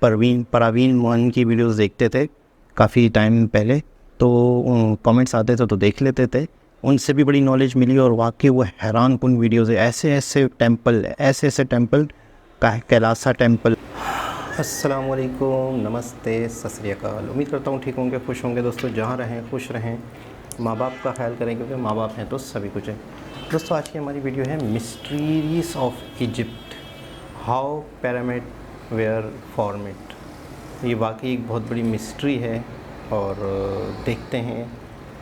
परवीन मोहन की वीडियोस देखते थे काफ़ी टाइम पहले, तो कमेंट्स आते थे तो देख लेते थे, उनसे भी बड़ी नॉलेज मिली और वाकई वो हैरान कुन वीडियोस है। ऐसे ऐसे टेम्पल कैलासा टेम्पल। अस्सलाम वालेकुम, नमस्ते, सत श्री अकाल। उम्मीद करता हूँ ठीक होंगे, खुश होंगे दोस्तों। जहाँ रहें खुश रहें, माँ बाप का ख्याल करें, क्योंकि माँ बाप हैं तो सभी कुछ है। दोस्तों आज की हमारी वीडियो है mysteries of Egypt, how pyramid were formed. ये वाकई एक बहुत बड़ी मिस्ट्री है और देखते हैं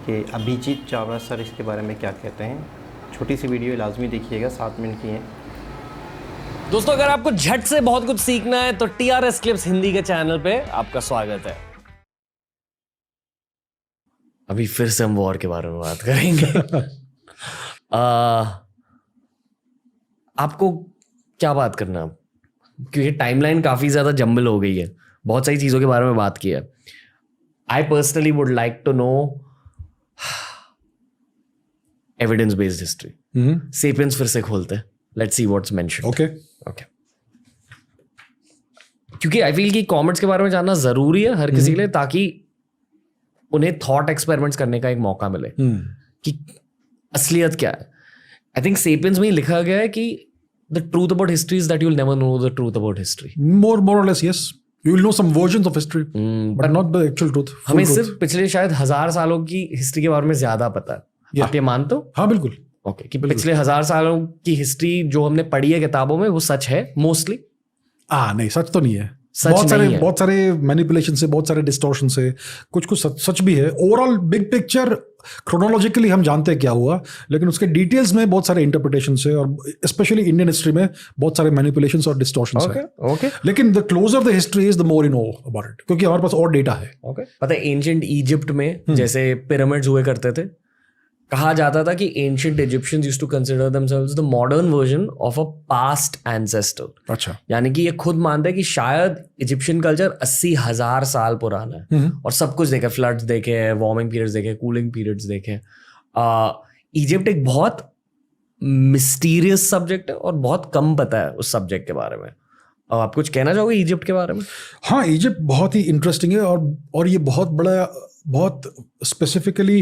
कि अभिजीत चावला सर इसके बारे में क्या कहते हैं। छोटी सी वीडियो लाजमी देखिएगा, 7 मिनट की है। दोस्तों अगर आपको झट से बहुत कुछ सीखना है तो TRS क्लिप्स हिंदी के चैनल पे आपका स्वागत है। अभी फिर से हम वॉर के बारे में बात करेंगे। आपको क्या बात करना, क्योंकि टाइमलाइन काफी ज्यादा जंबल हो गई है, बहुत सारी चीजों के बारे में बात की है। I personally would like to know evidence based history. Sapiens फिर से खोलते हैं, let's see what's mentioned. Okay. क्योंकि आई फील कि कॉमेट्स के बारे में जानना जरूरी है हर किसी के लिए, ताकि उन्हें थॉट एक्सपेरिमेंट्स करने का एक मौका मिले कि असलियत क्या है। आई थिंक सेपियंस में ही लिखा गया है कि the truth about history is that you will never know the truth about history. more or less, yes. You will know some versions of history, but not the actual truth. full हमें truth. सिर्फ पिछले शायद 1000 सालों की history के बारे में ज्यादा पता है। Yeah. आप ये मानते हो? हाँ बिल्कुल। ओके, कि पिछले 1000 सालों की हिस्ट्री जो हमने पढ़ी है किताबों में वो सच है मोस्टली? नहीं, सच तो नहीं है। सच नहीं है। बहुत सारे मैनिपुलेशन से, बहुत सारे डिस्टॉर्शन से, कुछ सच भी है। ओवरऑल बिग पिक्चर क्रोनोलॉजिकली हम जानते हैं क्या हुआ, लेकिन उसके डिटेल्स में बहुत सारे इंटरप्रिटेशन है, और स्पेशली इंडियन हिस्ट्री में बहुत सारे मैनिपुलेशंस और डिस्टॉर्शंस है। ओके। लेकिन the closer the history is the more you know about it, क्योंकि हमारे पास और डेटा है। ओके। पता है एंशिएंट इजिप्ट में जैसे पिरामिड्स हुए करते थे, कहा जाता था कि ancient Egyptians used to consider themselves the modern version of a past ancestor. अच्छा। यानी कि ये खुद मानते हैं कि शायद इजिप्शियन कल्चर 80,000 साल पुराना है और सब कुछ देखे, फ्लड्स देखे, वार्मिंग पीरियड्स देखे, कूलिंग पीरियड्स देखे। इजिप्ट एक बहुत मिस्टीरियस सब्जेक्ट है और बहुत कम पता है उस सब्जेक्ट के बारे में। आप कुछ कहना चाहोगे इजिप्ट के बारे में? हाँ, इजिप्ट बहुत ही इंटरेस्टिंग है, और ये बहुत स्पेसिफिकली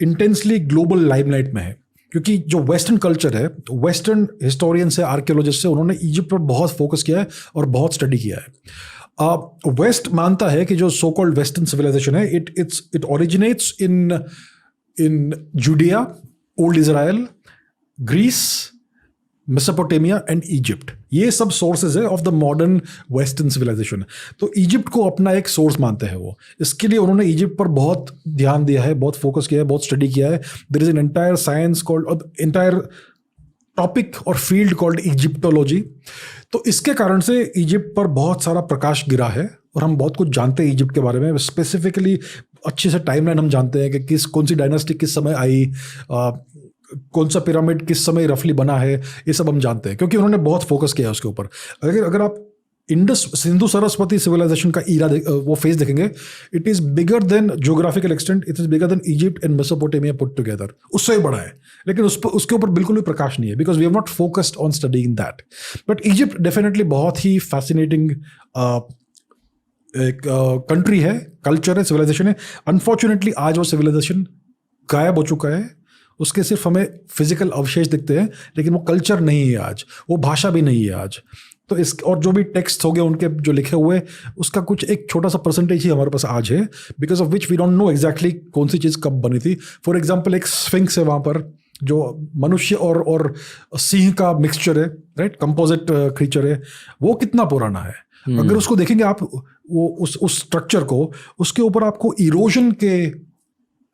इंटेंसली ग्लोबल लाइमलाइट में है, क्योंकि जो वेस्टर्न कल्चर है, वेस्टर्न हिस्टोरियंस है, आर्कियोलॉजिस्ट है, उन्होंने इजिप्ट पर बहुत फोकस किया है और बहुत स्टडी किया है। वेस्ट मानता है कि जो सो कॉल्ड वेस्टर्न सिविलाइजेशन है, it originates in Judea, old Israel, Greece, Mesopotamia and Egypt. ये सब सोर्सेज है of the modern western civilisation. तो इजिप्ट को अपना एक सोर्स मानते हैं वो। इसके लिए उन्होंने इजिप्ट पर बहुत ध्यान दिया है, बहुत फोकस किया है, बहुत स्टडी किया है। There is an entire science called, entire topic और फील्ड कॉल्ड इजिप्टोलॉजी। तो इसके कारण से इजिप्ट पर बहुत सारा प्रकाश गिरा है और हम बहुत कुछ जानते हैं इजिप्ट के बारे में। स्पेसिफिकली अच्छे से टाइमलाइन हम जानते हैं कि कौन सी डायनास्टी किस समय आई, कौन सा पिरामिड किस समय रफली बना है, ये सब हम जानते हैं, क्योंकि उन्होंने बहुत फोकस किया है उसके ऊपर। अगर आप इंडस सिंधु सरस्वती सिविलाइजेशन का ईरा वो फेज देखेंगे, it is bigger than geographical extent, it is bigger than Egypt and Mesopotamia put together. उससे बड़ा है, लेकिन उसके ऊपर बिल्कुल भी प्रकाश नहीं है, because we have not focused on studying that. But Egypt definitely बहुत ही फैसिनेटिंग एक कंट्री है, कल्चर है, सिविलाइजेशन है। अनफॉर्चुनेटली आज वो सिविलाइजेशन गायब हो चुका है। उसके सिर्फ हमें फिजिकल अवशेष दिखते हैं, लेकिन वो कल्चर नहीं है आज, वो भाषा भी नहीं है आज। तो और जो भी टेक्स्ट हो गए उनके जो लिखे हुए, उसका कुछ एक छोटा सा परसेंटेज ही हमारे पास आज है, because of which we don't know exactly कौन सी चीज़ कब बनी थी। फॉर एग्जाम्पल एक स्फिंक्स है वहाँ पर, जो मनुष्य और सिंह का मिक्सचर है, राइट, कंपोजिट क्रीचर है। वो कितना पुराना है? अगर उसको देखेंगे आप, वो उस स्ट्रक्चर को, उसके ऊपर आपको इरोजन के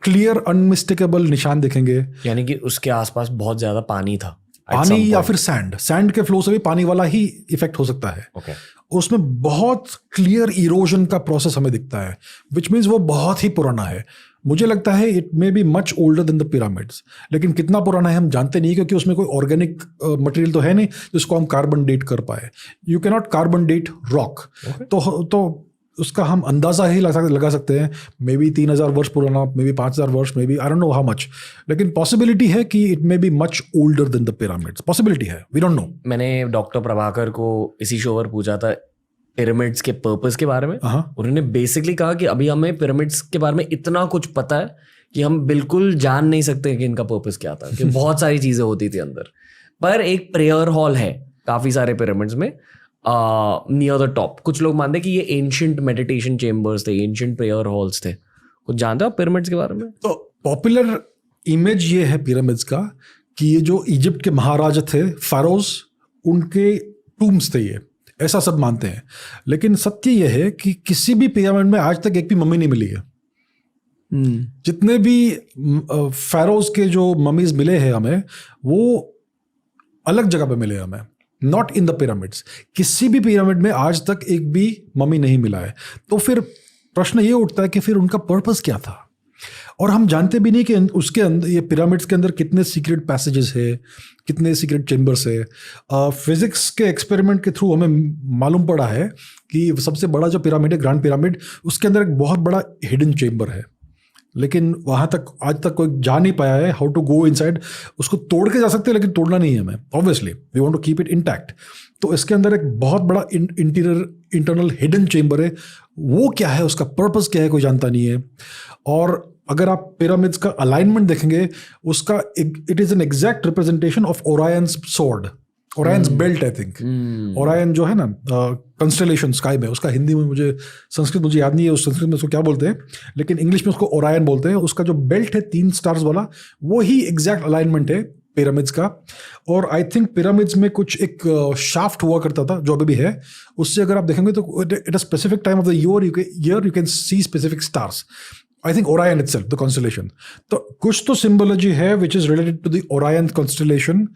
क्लियर अनमिस्टेकेबल निशान दिखेंगे। यानी कि उसके आसपास बहुत ज्यादा पानी था, पानी या फिर सैंड के फ्लो से भी पानी वाला ही इफेक्ट हो सकता है। okay. उसमें बहुत क्लियर इरोजन का प्रोसेस हमें दिखता है, विच मीन्स वो बहुत ही पुराना है। मुझे लगता है it may be much older than the pyramids, लेकिन कितना पुराना है हम जानते नहीं, क्योंकि उसमें कोई ऑर्गेनिक मटेरियल तो है नहीं जिसको हम कार्बन डेट कर पाए। You can not carbon date rock. तो उसका हम अंदाजा ही लगा सकते हैं, मे बी 3000 वर्ष पुराना, मे बी 5000 वर्ष, maybe I don't know how much, लेकिन पॉसिबिलिटी है कि it may be much older than the pyramids. Possibility है, वी डोंट नो। मैंने डॉक्टर प्रभाकर को इसी शो पर पूछा था पिरामिड्स के पर्पस के बारे में। हाँ। उन्होंने बेसिकली कहा कि अभी हमें पिरामिड्स के बारे में इतना कुछ पता है कि हम बिल्कुल जान नहीं सकते कि इनका पर्पस क्या था, कि बहुत सारी चीजें होती थी अंदर। पर एक प्रेयर हॉल है काफी सारे पिरामिड्स में नियर द टॉप। कुछ लोग मानते हैं कि ये एंशिएंट मेडिटेशन चेम्बर्स थे, एंशिएंट प्रेयर हॉल्स थे। कुछ जानते हो आप पिरामिड्स के बारे में? तो पॉपुलर इमेज ये है पिरामिड्स का कि ये जो इजिप्ट के महाराजा थे फारोज, उनके टूम्स थे ये, ऐसा सब मानते हैं। लेकिन सत्य ये है कि किसी भी पिरामिड में आज तक एक भी मम्मी नहीं मिली है। जितने भी फेरोज के जो ममीज मिले हैं हमें, वो अलग जगह पे मिले हमें, नॉट इन द पिरामिड्स। किसी भी पिरामिड में आज तक एक भी मम्मी नहीं मिला है। तो फिर प्रश्न ये उठता है कि फिर उनका पर्पस क्या था। और हम जानते भी नहीं कि उसके अंदर, ये पिरामिड्स के अंदर कितने सीक्रेट पैसेजेस है, कितने सीक्रेट चेम्बर्स है। फिजिक्स के एक्सपेरिमेंट के थ्रू हमें मालूम पड़ा है कि सबसे बड़ा जो पिरामिड है, ग्रैंड पिरामिड, उसके अंदर एक बहुत बड़ा हिडन चेम्बर है। लेकिन वहाँ तक आज तक कोई जा नहीं पाया है। हाउ टू गो इनसाइड, उसको तोड़ के जा सकते हैं लेकिन तोड़ना नहीं है हमें, obviously we want to keep it intact. तो इसके अंदर एक बहुत बड़ा इंटरनल हिडन चेम्बर है। वो क्या है, उसका पर्पस क्या है, कोई जानता नहीं है। और अगर आप पिरामिड्स का अलाइनमेंट देखेंगे, उसका it is an exact representation of Orion's sword, Orion's belt. I think Orion जो है ना कंस्टेलेशन स्काई में, उसका हिंदी में मुझे संस्कृत मुझे याद नहीं है, उस संस्कृत में उसको क्या बोलते हैं, लेकिन इंग्लिश में उसको ओरायन बोलते हैं। उसका जो बेल्ट है 3 स्टार्स वाला, वो ही एग्जैक्ट अलाइनमेंट है पिरामिड्स का। और आई थिंक पिरामिड्स में कुछ एक शाफ्ट हुआ करता था जो अभी भी है, उससे अगर आप देखेंगे तो at a specific time of the year you can see specific stars. I think Orion itself the constellation. तो कुछ तो सिंबोलॉजी है which is related to the Orion constellation.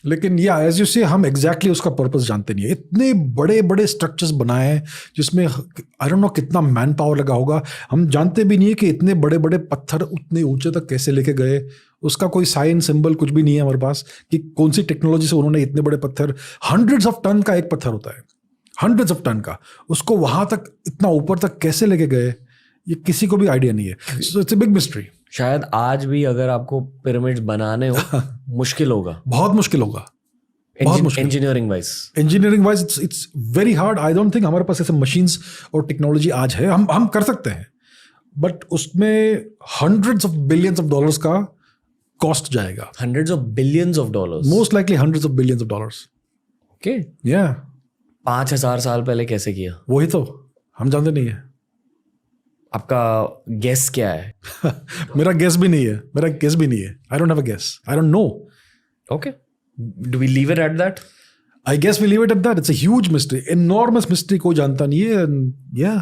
लेकिन या एज यू से हम एग्जैक्टली उसका पर्पस जानते नहीं है। इतने बड़े बड़े स्ट्रक्चर्स बनाए हैं जिसमें आई डोंट नो कितना मैन पावर लगा होगा। हम जानते भी नहीं है कि इतने बड़े बड़े पत्थर उतने ऊंचे तक कैसे लेके गए। उसका कोई साइन सिंबल कुछ भी नहीं है हमारे पास कि कौन सी टेक्नोलॉजी से उन्होंने इतने बड़े पत्थर, हंड्रेड्स ऑफ टन का एक पत्थर होता है, हंड्रेड्स ऑफ टन का, उसको वहां तक इतना ऊपर तक कैसे लेके गए, ये किसी को भी आइडिया नहीं है। So it's a big mystery. शायद आज भी अगर आपको पिरामिड्स बनाने हो मुश्किल होगा, बहुत मुश्किल होगा, बहुत मुश्किल। Engineering wise it's very hard. I don't think हमारे पास ऐसे मशीन्स और टेक्नोलॉजी आज है। हम कर सकते हैं, बट उसमें hundreds of billions of dollars का कॉस्ट जाएगा। hundreds of billions of dollars, most likely hundreds of billions of dollars। okay? या 5000 साल पहले कैसे किया, वही तो हम जानते नहीं है। आपका गेस क्या है? मेरा गेस भी नहीं है, I don't have a guess, I don't know. Okay, do we leave it at that? I guess we leave it at that. It's a huge mystery, enormous mystery, कोई जानता नहीं है। या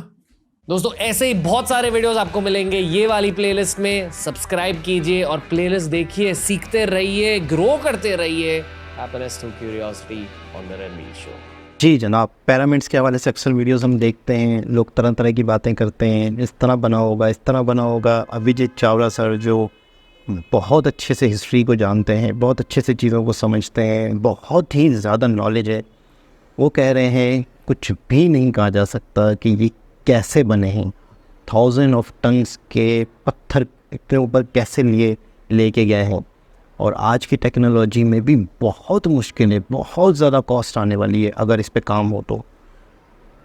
दोस्तों, ऐसे ही बहुत सारे वीडियोस आपको मिलेंगे ये वाली प्लेलिस्ट में। सब्सक्राइब कीजिए और प्लेलिस्ट देखिए, सीखते रहिए, ग्रो करते रहिए। Happiness through curiosity on the Ranveer show. जी जनाब, पिरामिड्स के हवाले से अक्सर वीडियोस हम देखते हैं, लोग तरह तरह की बातें करते हैं, इस तरह बना होगा, इस तरह बना होगा। अभिजीत चावला सर जो बहुत अच्छे से हिस्ट्री को जानते हैं, बहुत अच्छे से चीज़ों को समझते हैं, बहुत ही ज़्यादा नॉलेज है, वो कह रहे हैं कुछ भी नहीं कहा जा सकता कि ये कैसे बने हैं। 1000 ऑफ टन्स के पत्थर इतने ऊपर कैसे लेके गए हैं। और आज की टेक्नोलॉजी में भी बहुत मुश्किल है, बहुत ज़्यादा कॉस्ट आने वाली है अगर इस पे काम हो तो।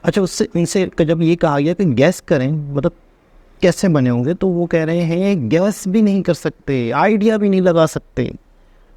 अच्छा, उससे इनसे जब ये कहा गया कि गैस करें, मतलब कैसे बने होंगे, तो वो कह रहे हैं गैस भी नहीं कर सकते, आइडिया भी नहीं लगा सकते।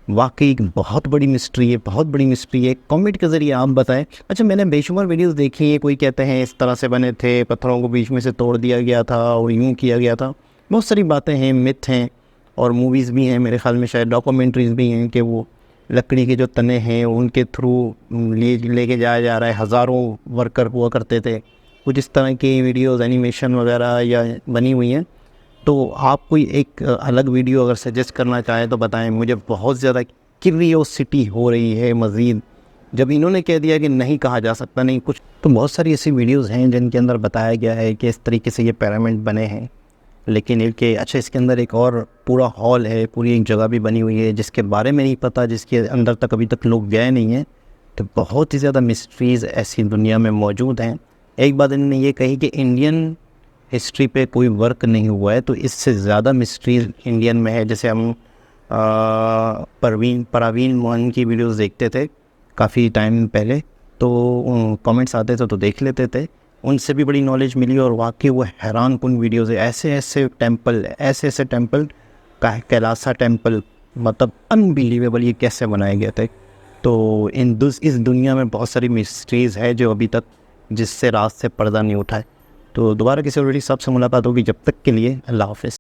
वाकई एक बहुत बड़ी मिस्ट्री है, बहुत बड़ी मिस्ट्री है। कमेंट के ज़रिए आप बताएं। अच्छा, मैंने बेशुमार वीडियोस देखी है, कोई कहते हैं इस तरह से बने थे, पत्थरों को बीच में से तोड़ दिया गया था और यूँ किया गया था। बहुत सारी बातें हैं, मिथ हैं, और मूवीज़ भी हैं, मेरे ख्याल में शायद डॉक्यूमेंट्रीज़ भी हैं कि वो लकड़ी के जो तने हैं उनके थ्रू लेके जाया जा रहा है। हज़ारों वर्कर हुआ करते थे। कुछ इस तरह की वीडियोज़, एनिमेशन वगैरह या बनी हुई हैं। तो आप कोई एक अलग वीडियो अगर सजेस्ट करना चाहें तो बताएं। मुझे बहुत ज़्यादा क्यूरियोसिटी हो रही है मज़ीद, जब इन्होंने कह दिया कि नहीं कहा जा सकता, नहीं कुछ, तो बहुत सारी ऐसी वीडियोज़ हैं जिनके अंदर बताया गया है कि इस तरीके से ये पिरामिड बने हैं। लेकिन इनके अच्छा, इसके अंदर एक और पूरा हॉल है, पूरी एक जगह भी बनी हुई है जिसके बारे में नहीं पता, जिसके अंदर तक अभी तक लोग गए नहीं हैं। तो बहुत ही ज़्यादा मिस्ट्रीज़ ऐसी दुनिया में मौजूद हैं। एक बात इन्होंने ये कही कि इंडियन हिस्ट्री पे कोई वर्क नहीं हुआ है, तो इससे ज़्यादा मिस्ट्रीज़ इंडियन में है। जैसे हम परावीन मोहन की वीडियोस देखते थे काफ़ी टाइम पहले, तो कमेंट्स आते थे तो देख लेते थे, उनसे भी बड़ी नॉलेज मिली और वाकई वो हैरान कुन वीडियोज़ है। ऐसे ऐसे टेम्पल कैलासा टेम्पल, मतलब अनबिलीवेबल, ये कैसे बनाए गए थे। तो इस दुनिया में बहुत सारी मिस्ट्रीज़ है जो अभी तक जिससे रात से पर्दा नहीं उठा है। तो दोबारा किसी और सबसे मुलाकात होगी, जब तक के लिए अल्लाह हाफ़िज़।